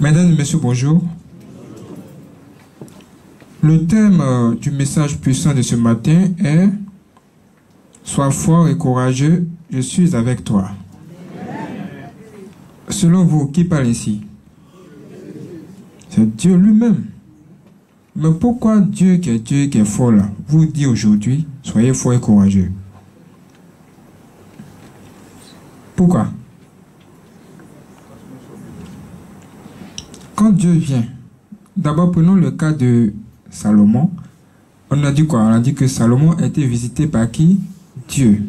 Mesdames et messieurs, bonjour. Le thème du message puissant de ce matin est « Sois fort et courageux, je suis avec toi ». Selon vous, qui parle ici? C'est Dieu lui-même. Mais pourquoi Dieu qui est fort là, vous dit aujourd'hui « Soyez fort et courageux ». Pourquoi? Quand Dieu vient, d'abord prenons le cas de Salomon. On a dit quoi? On a dit que Salomon a été visité par qui? Dieu.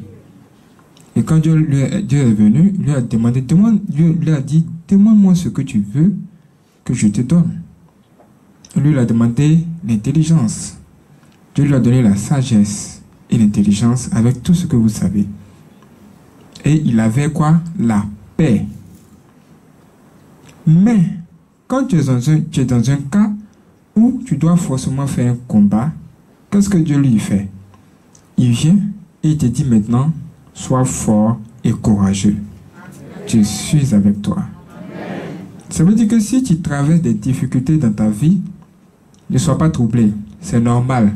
Et quand Dieu est venu, lui a demandé, lui a dit, demande-moi ce que tu veux que je te donne. Et lui a demandé l'intelligence. Dieu lui a donné la sagesse et l'intelligence avec tout ce que vous savez. Et il avait quoi? La paix. Mais quand tu es dans un cas où tu dois forcément faire un combat, qu'est-ce que Dieu lui fait? Il vient et il te dit maintenant, sois fort et courageux. Je suis avec toi. Ça veut dire que si tu traverses des difficultés dans ta vie, ne sois pas troublé. C'est normal.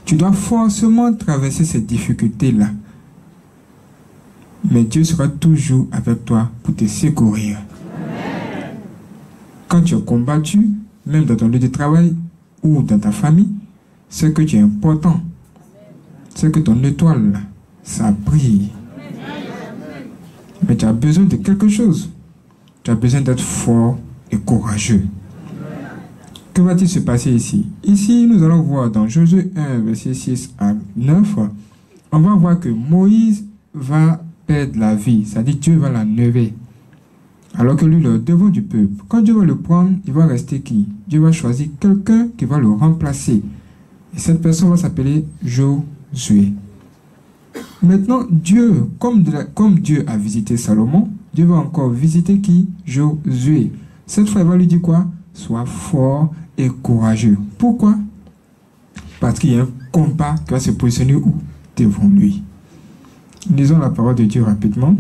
Tu dois forcément traverser ces difficultés-là. Mais Dieu sera toujours avec toi pour te secourir. Quand tu es combattu, même dans ton lieu de travail ou dans ta famille, ce que tu es important, c'est que ton étoile, ça brille. Mais tu as besoin de quelque chose. Tu as besoin d'être fort et courageux. Que va-t-il se passer ici? Ici, nous allons voir dans Josué 1, verset 6 à 9, on va voir que Moïse va perdre la vie, c'est-à-dire Dieu va l'enlever. Alors que lui, le devant du peuple, quand Dieu va le prendre, il va rester qui? Dieu va choisir quelqu'un qui va le remplacer. Et cette personne va s'appeler Josué. Maintenant, Dieu, comme Dieu a visité Salomon, Dieu va encore visiter qui? Josué. Cette fois, il va lui dire quoi? Sois fort et courageux. Pourquoi? Parce qu'il y a un combat qui va se positionner où? Devant lui. Lisons la parole de Dieu rapidement.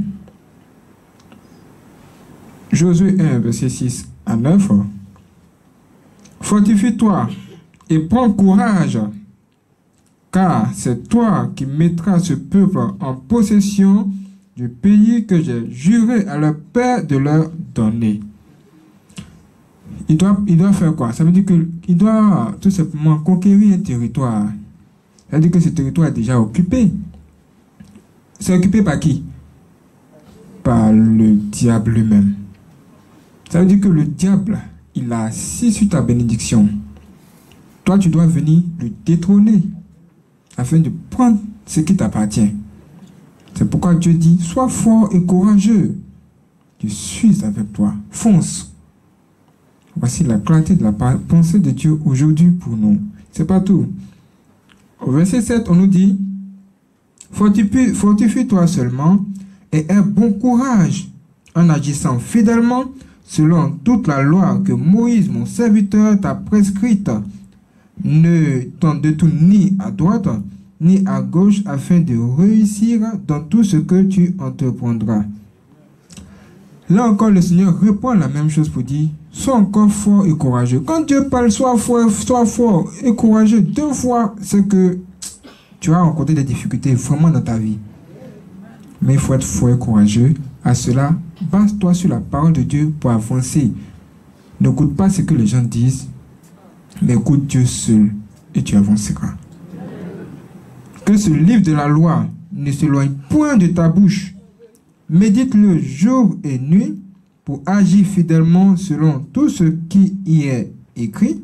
Josué 1, verset 6 à 9. Fortifie-toi et prends courage, car c'est toi qui mettras ce peuple en possession du pays que j'ai juré à leur père de leur donner. Il doit faire quoi? Ça veut dire qu'il doit tout simplement conquérir un territoire. Ça veut dire que ce territoire est déjà occupé. C'est occupé par qui? Par le diable lui-même. Ça veut dire que le diable, il a assis sur ta bénédiction. Toi, tu dois venir le détrôner afin de prendre ce qui t'appartient. C'est pourquoi Dieu dit, sois fort et courageux. Je suis avec toi. Fonce. Voici la clarté de la pensée de Dieu aujourd'hui pour nous. C'est pas tout. Au verset 7, on nous dit, fortifie-toi seulement et aie bon courage en agissant fidèlement selon toute la loi que Moïse, mon serviteur, t'a prescrite. Ne t'en détourne ni à droite, ni à gauche, afin de réussir dans tout ce que tu entreprendras. Là encore, le Seigneur répond à la même chose pour dire, sois encore fort et courageux. Quand Dieu parle, sois fort et courageux, deux fois, c'est que tu vas rencontrer des difficultés vraiment dans ta vie. Mais il faut être fort et courageux. À cela, base-toi sur la parole de Dieu pour avancer. N'écoute pas ce que les gens disent, mais écoute Dieu seul et tu avanceras. Que ce livre de la loi ne s'éloigne point de ta bouche. Médite-le jour et nuit pour agir fidèlement selon tout ce qui y est écrit,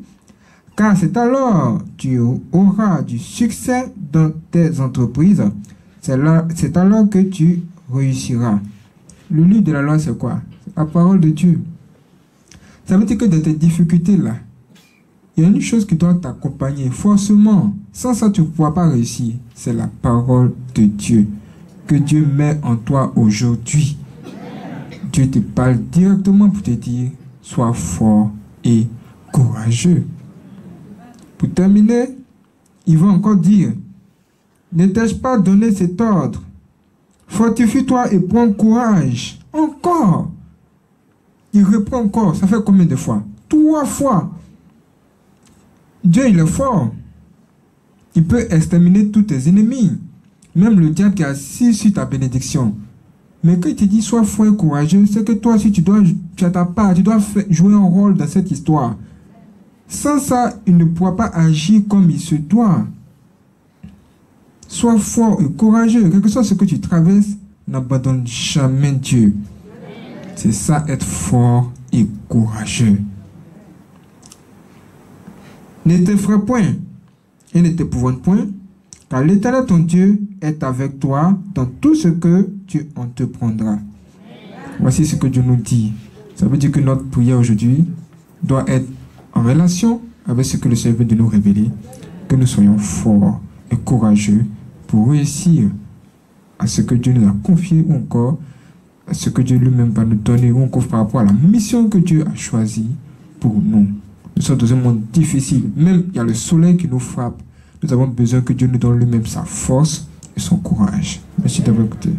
car c'est alors que tu auras du succès dans tes entreprises. C'est alors que tu réussiras. Le livre de la loi, c'est quoi? C'est la parole de Dieu. Ça veut dire que dans tes difficultés-là, il y a une chose qui doit t'accompagner forcément. Sans ça, tu ne pourras pas réussir. C'est la parole de Dieu que Dieu met en toi aujourd'hui. Dieu te parle directement pour te dire, sois fort et courageux. Pour terminer, il va encore dire, ne t'ai-je pas donné cet ordre? Fortifie-toi et prends courage. Encore. Il reprend encore. Ça fait combien de fois? 3 fois. Dieu, il est fort. Il peut exterminer tous tes ennemis. Même le diable qui est assis sur ta bénédiction. Mais quand il te dit sois fort et courageux, c'est que toi aussi tu as ta part, tu dois jouer un rôle dans cette histoire. Sans ça, il ne pourra pas agir comme il se doit. Sois fort et courageux. Quel que soit ce que tu traverses, n'abandonne jamais Dieu. C'est ça, être fort et courageux. Ne t'effraie point et ne t'épouvante point, car l'Éternel ton Dieu est avec toi dans tout ce que tu entreprendras. Voici ce que Dieu nous dit. Ça veut dire que notre prière aujourd'hui doit être en relation avec ce que le Seigneur veut de nous révéler, que nous soyons forts et courageux pour réussir à ce que Dieu nous a confié ou encore à ce que Dieu lui-même va nous donner ou encore par rapport à la mission que Dieu a choisie pour nous. Nous sommes dans un monde difficile. Même il y a le soleil qui nous frappe. Nous avons besoin que Dieu nous donne lui-même sa force et son courage. Merci d'avoir écouté.